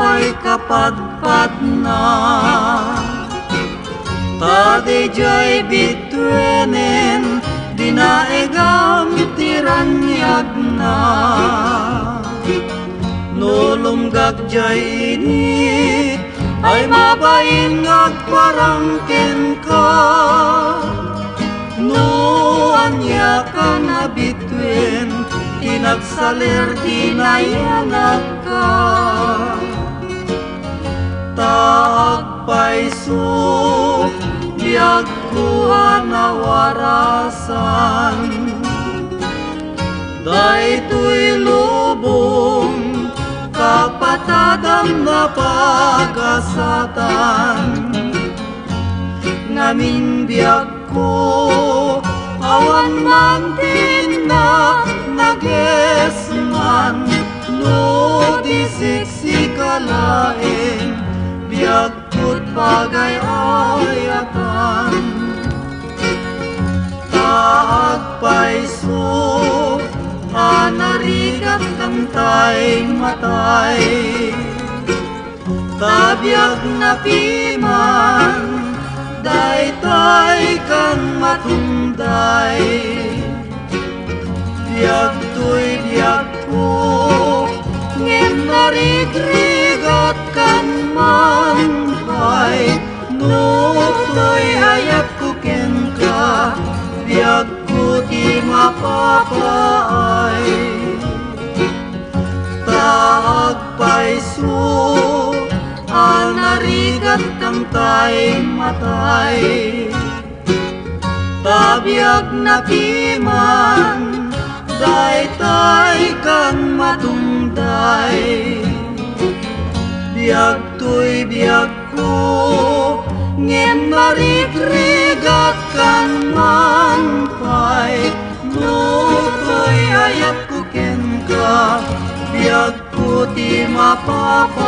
ay kapadpad na. Tadijay bitwenen dinaegam tiranyag na. Nulumgag jay ini ay mabain ngagparangken ka. Nuanya ka na bitwen inagsaler dinayanag ka. Taagpaiso biag kuha na warasan. Daytoy lubong kapatadam na pagasatan. Ngamin biag ko awan man na nagesman. No disisikalaeng biag ko't pagayayatan. Taagpaiso anarigat kantay matay. Tabiag na piman daytay kang matunday. Biag to'y biag ko ngem narigrigat kan manpay. No to'y ayat ko ken ka biag ko di mapapaay. Taagpaiso anarigat kang tay matay. Tabiag na piman daytay kang matunday. Biag to'y biag ko ngem narigrigat kan manpay. No to'y ayat ko ken ka biag ko di mapapay.